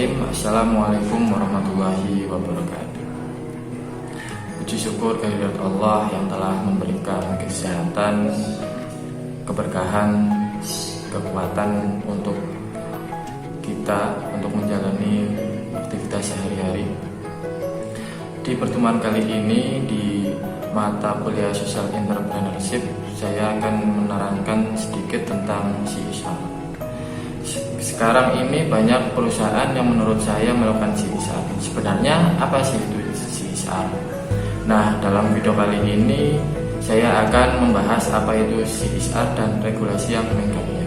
Bismillahirrahmanirrahim. Assalamualaikum warahmatullahi wabarakatuh. Puji syukur kehadirat Allah yang telah memberikan kesehatan, keberkahan, kekuatan untuk kita untuk menjalani aktivitas sehari-hari. Di pertemuan kali ini di mata kuliah Social Entrepreneurship, saya akan menerangkan sedikit tentang CSR. Sekarang ini banyak perusahaan yang menurut saya melakukan CSR. Sebenarnya apa sih itu CSR? Nah, dalam video kali ini saya akan membahas apa itu CSR dan regulasi yang meningkatnya.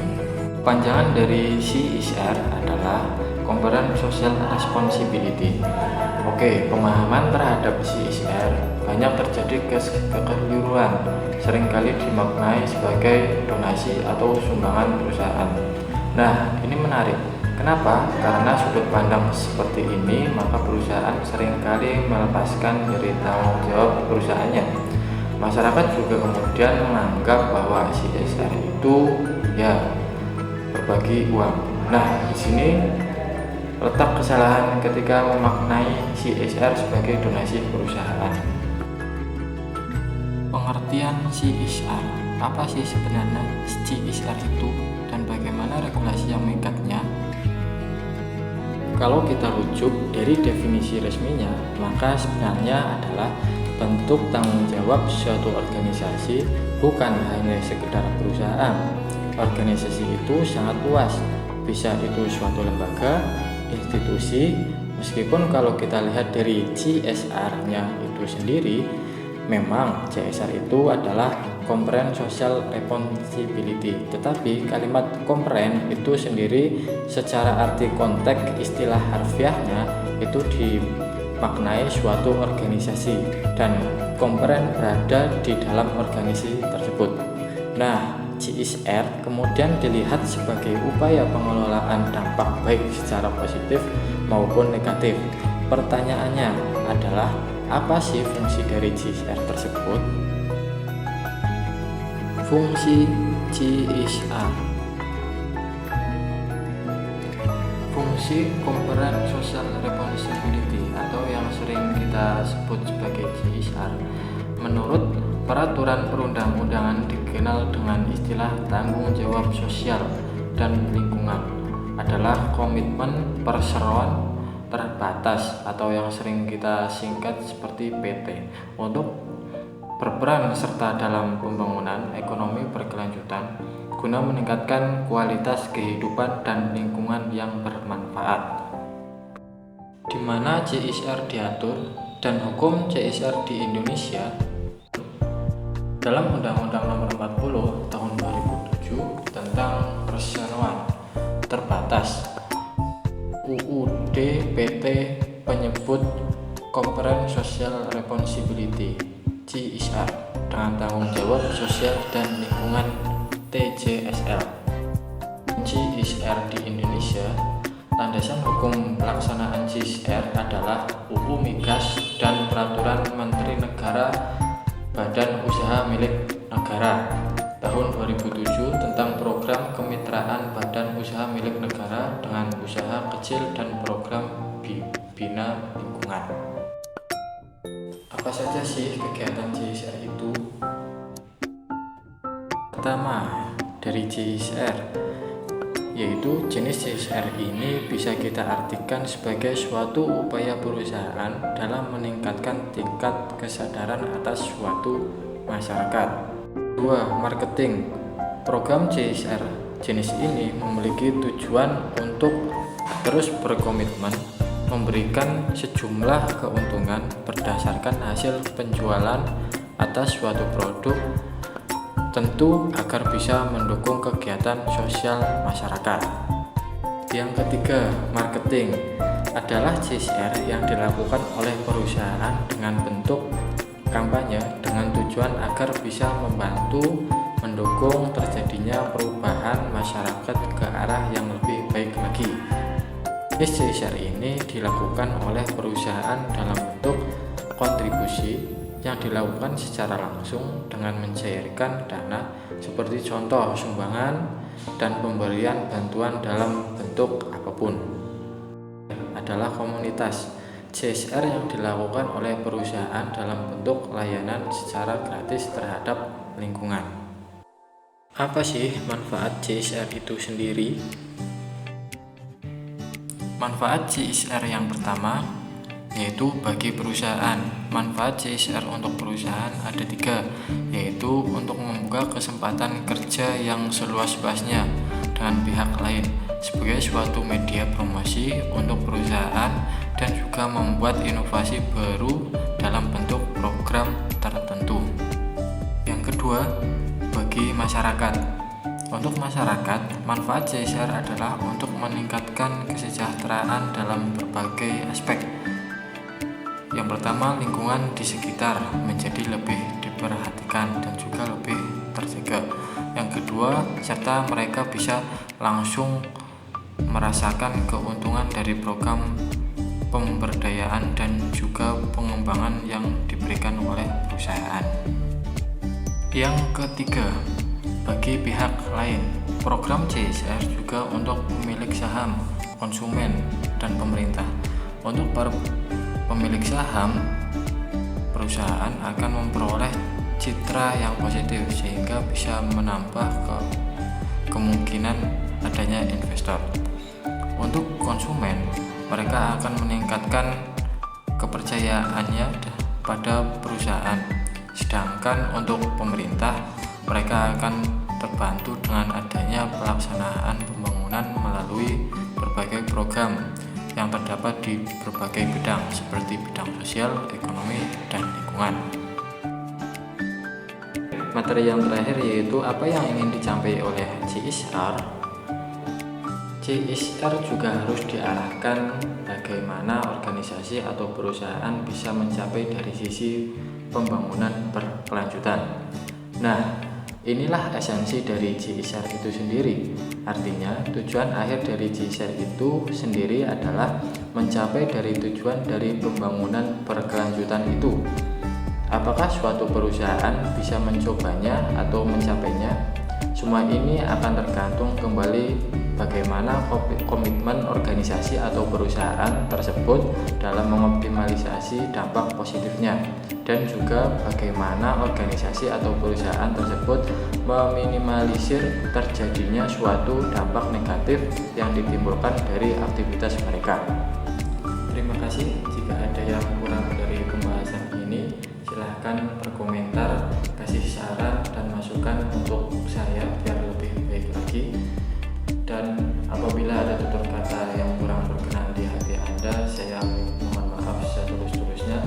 Panjangan dari CSR adalah Corporate Social Responsibility. Oke, pemahaman terhadap CSR banyak terjadi kekeliruan, seringkali dimaknai sebagai donasi atau sumbangan perusahaan. Nah, ini menarik. Kenapa? Karena sudut pandang seperti ini, maka perusahaan seringkali melepaskan dari tanggung jawab perusahaannya. Masyarakat juga kemudian menganggap bahwa CSR itu berbagi uang. Nah, di sini letak kesalahan ketika memaknai CSR sebagai donasi perusahaan. Pengertian CSR. Apa sih sebenarnya CSR itu dan bagaimana regulasi yang mengikatnya? Kalau kita rujuk dari definisi resminya, maka sebenarnya adalah bentuk tanggung jawab suatu organisasi, bukan hanya sekedar perusahaan. Organisasi itu sangat luas, bisa itu suatu lembaga, institusi. Meskipun kalau kita lihat dari CSR-nya itu sendiri, memang CSR itu adalah Corporate Social Responsibility, tetapi kalimat corporate itu sendiri secara arti konteks istilah harfiahnya itu dimaknai suatu organisasi dan corporate berada di dalam organisasi tersebut. Nah, CSR kemudian dilihat sebagai upaya pengelolaan dampak baik secara positif maupun negatif. Pertanyaannya adalah, apa sih fungsi dari CSR tersebut? Fungsi CSR. Fungsi Corporate Social Responsibility atau yang sering kita sebut sebagai CSR, menurut peraturan perundang-undangan dikenal dengan istilah tanggung jawab sosial dan lingkungan, adalah komitmen perseroan terbatas atau yang sering kita singkat seperti PT untuk berperan serta dalam pembangunan ekonomi berkelanjutan guna meningkatkan kualitas kehidupan dan lingkungan yang bermanfaat. Di mana CSR diatur dan hukum CSR di Indonesia dalam Undang-Undang Nomor 40 Tahun 2007 tentang perseroan terbatas. UUD PT penyebut Corporate Social Responsibility CSR dengan tanggung jawab sosial dan lingkungan TJSL. CSR di Indonesia, landasan hukum pelaksanaan CSR adalah UU Migas dan Peraturan Menteri Negara Badan Usaha Milik Negara tahun 2007 tentang program kemitraan Badan Usaha Milik Negara dengan usaha kecil dan program bina lingkungan. Apa saja sih kegiatan CSR itu? Pertama, dari CSR, yaitu jenis CSR ini bisa kita artikan sebagai suatu upaya perusahaan dalam meningkatkan tingkat kesadaran atas suatu masyarakat. 2. Marketing. Program CSR jenis ini memiliki tujuan untuk terus berkomitmen memberikan sejumlah keuntungan berdasarkan hasil penjualan atas suatu produk, tentu agar bisa mendukung kegiatan sosial masyarakat. Yang ketiga, marketing adalah CSR yang dilakukan oleh perusahaan dengan bentuk kampanye dengan tujuan agar bisa membantu mendukung terjadinya perubahan masyarakat ke arah yang lebih baik lagi. CSR ini dilakukan oleh perusahaan dalam bentuk kontribusi yang dilakukan secara langsung dengan mencairkan dana seperti contoh sumbangan dan pemberian bantuan dalam bentuk apapun. adalah komunitas. CSR yang dilakukan oleh perusahaan dalam bentuk layanan secara gratis terhadap lingkungan. Apa sih manfaat CSR itu sendiri? Manfaat CSR yang pertama yaitu bagi perusahaan. Manfaat CSR untuk perusahaan ada 3, yaitu untuk membuka kesempatan kerja yang seluas-luasnya dengan pihak lain sebagai suatu media promosi untuk perusahaan, dan juga membuat inovasi baru dalam bentuk program tertentu. Yang kedua, bagi masyarakat. Untuk masyarakat, manfaat CSR adalah untuk meningkatkan kesejahteraan dalam berbagai aspek. Yang pertama, lingkungan di sekitar menjadi lebih diperhatikan dan juga lebih terjaga. Yang kedua, serta mereka bisa langsung merasakan keuntungan dari program pemberdayaan dan juga pengembangan yang diberikan oleh perusahaan. Yang ketiga, bagi pihak lain, program CSR juga untuk pemilik saham, konsumen, dan pemerintah. Untuk para pemilik saham, perusahaan akan memperoleh citra yang positif sehingga bisa menambah kemungkinan adanya investor. Untuk konsumen, mereka akan meningkatkan kepercayaannya pada perusahaan. Sedangkan untuk pemerintah, mereka akan terbantu dengan adanya pelaksanaan pembangunan melalui berbagai program yang terdapat di berbagai bidang seperti bidang sosial, ekonomi, dan lingkungan. Materi yang terakhir yaitu apa yang ingin dicapai oleh CSR. CSR juga harus diarahkan bagaimana organisasi atau perusahaan bisa mencapai dari sisi pembangunan berkelanjutan. Nah, inilah esensi dari CSR itu sendiri. Artinya, tujuan akhir dari CSR itu sendiri adalah mencapai dari tujuan dari pembangunan berkelanjutan itu. Apakah suatu perusahaan bisa mencobanya atau mencapainya? Semua ini akan tergantung kembali bagaimana komitmen organisasi atau perusahaan tersebut dalam mengoptimalisasi dampak positifnya, dan juga bagaimana organisasi atau perusahaan tersebut meminimalisir terjadinya suatu dampak negatif yang ditimbulkan dari aktivitas mereka. Terima kasih. Jika ada yang kurang dari pembahasan ini, silahkan berkomentar, kasih saran dan masukan untuk saya biar lebih baik lagi. Dan apabila ada tutur kata yang kurang berkenan di hati Anda, saya mohon maaf setulus-tulusnya.